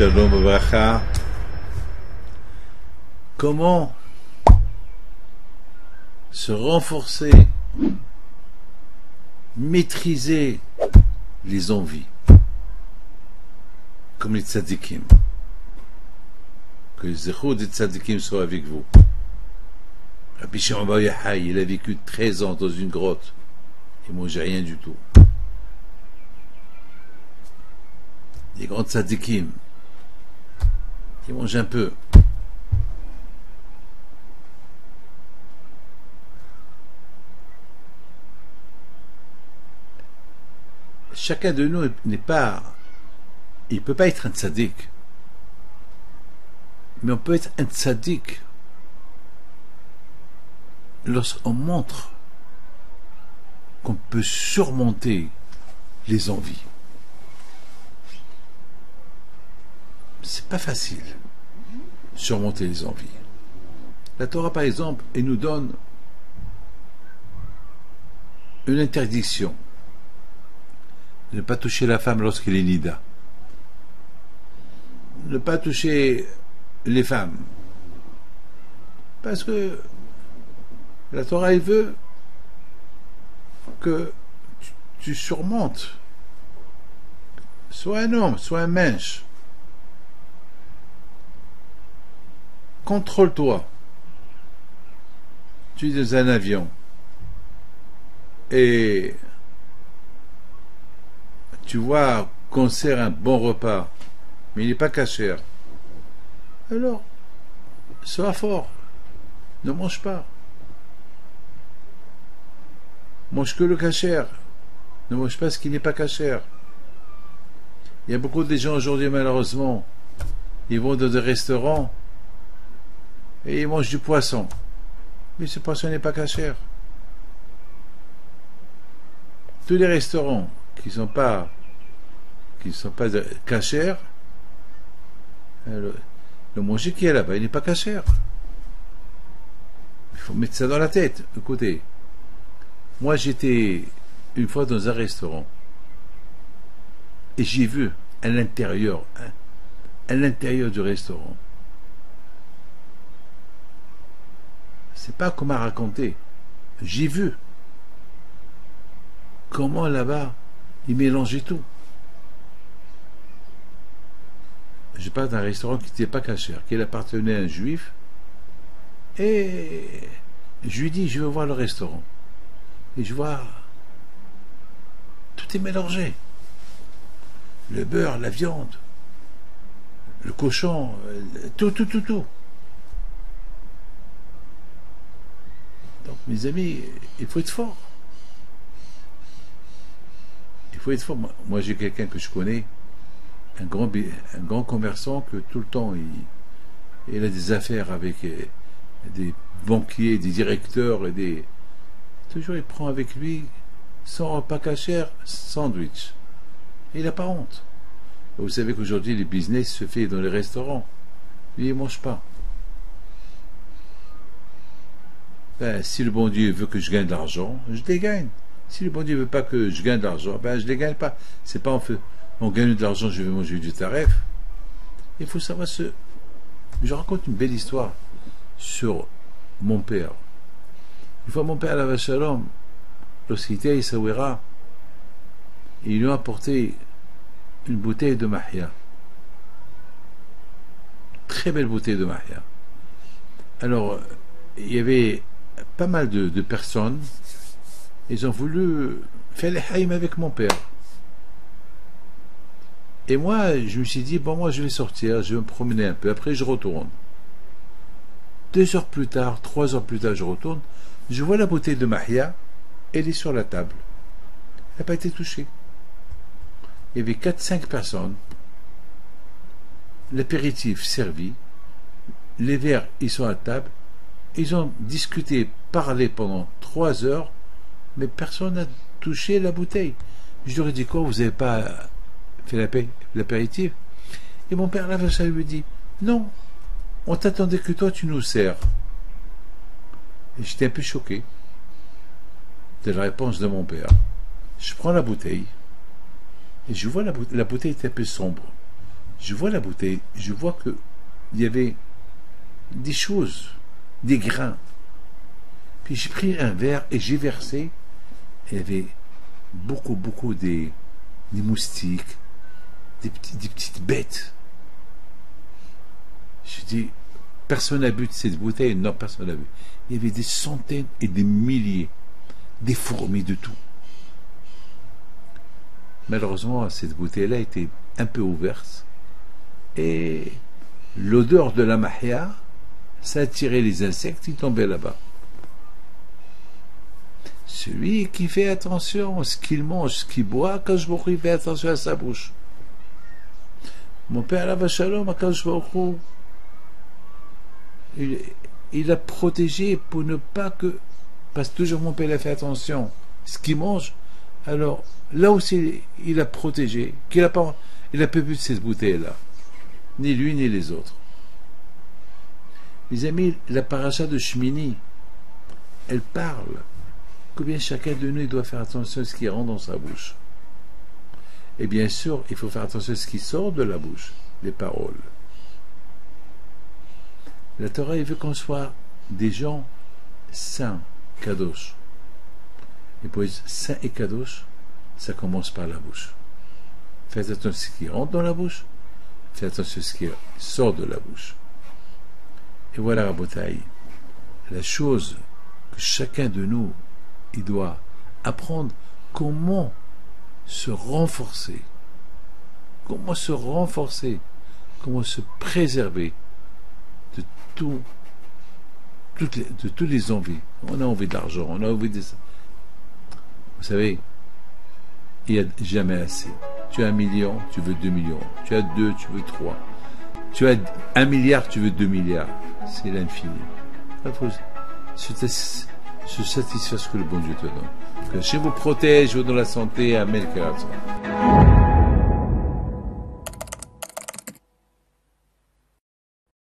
Shalom Bracha. Comment se renforcer, maîtriser les envies, comme les tzadikim. Que les zéchous des tzadikim soient avec vous. Rabbi Shimon bar Yochai, il a vécu 13 ans dans une grotte. Il ne mangeait rien du tout. Les grands tzadikim, ils mangent un peu. Chacun de nous n'est pas... Il ne peut pas être un tzaddik. Mais on peut être un tzaddik lorsqu'on montre qu'on peut surmonter les envies. C'est pas facile, surmonter les envies. La Torah, par exemple, elle nous donne une interdiction de ne pas toucher la femme lorsqu'elle est nida, ne pas toucher les femmes, parce que la Torah, elle veut que tu surmontes, soit un homme, soit un mensch. Contrôle-toi. Tu es dans un avion et tu vois qu'on sert un bon repas, mais il n'est pas kasher. Alors, sois fort. Ne mange pas. Mange que le kasher. Ne mange pas ce qui n'est pas kasher. Il y a beaucoup de gens aujourd'hui, malheureusement, ils vont dans des restaurants et ils mangent du poisson. Mais ce poisson n'est pas kasher. Tous les restaurants qui ne sont pas kasher, le manger qui est là-bas, il n'est pas kasher. Il faut mettre ça dans la tête. Écoutez, moi j'étais une fois dans un restaurant et j'ai vu à l'intérieur du restaurant. C'est pas comme à raconter. J'ai vu comment là-bas ils mélangeaient tout. Je parle d'un restaurant qui n'était pas kasher, qui appartenait à un juif, et je lui dis, je veux voir le restaurant. Et je vois, tout est mélangé. Le beurre, la viande, le cochon, tout. Donc, mes amis, il faut être fort. Il faut être fort. Moi j'ai quelqu'un que je connais, un grand commerçant, que tout le temps, il a des affaires avec des banquiers, des directeurs, toujours il prend avec lui son repas kasher, sandwich. Et il n'a pas honte. Vous savez qu'aujourd'hui, le business se fait dans les restaurants. Lui, il ne mange pas. Ben, si le bon Dieu veut que je gagne de l'argent, je les gagne. Si le bon Dieu veut pas que je gagne de l'argent, ben je les gagne pas. C'est pas on gagne de l'argent, je vais manger du taref. Il faut savoir Je raconte une belle histoire sur mon père. Une fois, mon père, la Shalom, lorsqu'il était à Essaouira, il lui a apporté une bouteille de mahia. Très belle bouteille de mahia. Alors, il y avait pas mal de personnes. Ils ont voulu faire les haïm avec mon père. Et moi, je me suis dit, bon, moi, je vais sortir, je vais me promener un peu, après je retourne. 2 heures plus tard, 3 heures plus tard, je retourne, je vois la bouteille de mahia, elle est sur la table. Elle n'a pas été touchée. Il y avait 4-5 personnes, l'apéritif servi, les verres, ils sont à table, ils ont discuté, parlé pendant 3 heures, mais personne n'a touché la bouteille. Je leur ai dit, quoi, vous n'avez pas fait l'apéritif? Et mon père, là, ça lui dit, non, on t'attendait que toi, tu nous sers. Et j'étais un peu choqué de la réponse de mon père. Je prends la bouteille, et je vois la bouteille est un peu sombre. Je vois la bouteille, je vois que il y avait des choses, des grains. Puis j'ai pris un verre et j'ai versé. Il y avait beaucoup des moustiques, des petites bêtes. Je dis, personne n'a bu de cette bouteille. Non, personne n'a bu. Il y avait des centaines et des milliers, des fourmis de tout. Malheureusement, cette bouteille-là était un peu ouverte et l'odeur de la mahia, ça attirait les insectes, ils tombaient là-bas. Celui qui fait attention à ce qu'il mange, ce qu'il boit, Akadosh Baruch Hu, il fait attention à sa bouche. Mon père, Alav Shalom, Akadosh Baruch Hu, il a protégé pour ne pas que... Parce que toujours mon père a fait attention à ce qu'il mange. Alors, là aussi, il a protégé, il n'a pas bu de cette bouteille-là. Ni lui, ni les autres. Mes amis, la paracha de Shmini, elle parle combien chacun de nous il doit faire attention à ce qui rentre dans sa bouche. Et bien sûr, il faut faire attention à ce qui sort de la bouche, les paroles. La Torah, il veut qu'on soit des gens saints, kadosh. Et pour être saint et kadosh, ça commence par la bouche. Faites attention à ce qui rentre dans la bouche, faites attention à ce qui sort de la bouche. Et voilà, Rabotaï, la chose que chacun de nous, il doit apprendre comment se renforcer, comment se préserver de toutes les envies. On a envie d'argent, on a envie de ça. Vous savez, il n'y a jamais assez. Tu as 1 million, tu veux 2 millions. Tu as 2, tu veux 3. Tu as 1 milliard, tu veux 2 milliards. C'est l'infini. Il faut se satisfaire ce que le bon Dieu te donne. Que Dieu vous protège, vous donne la santé. Amen.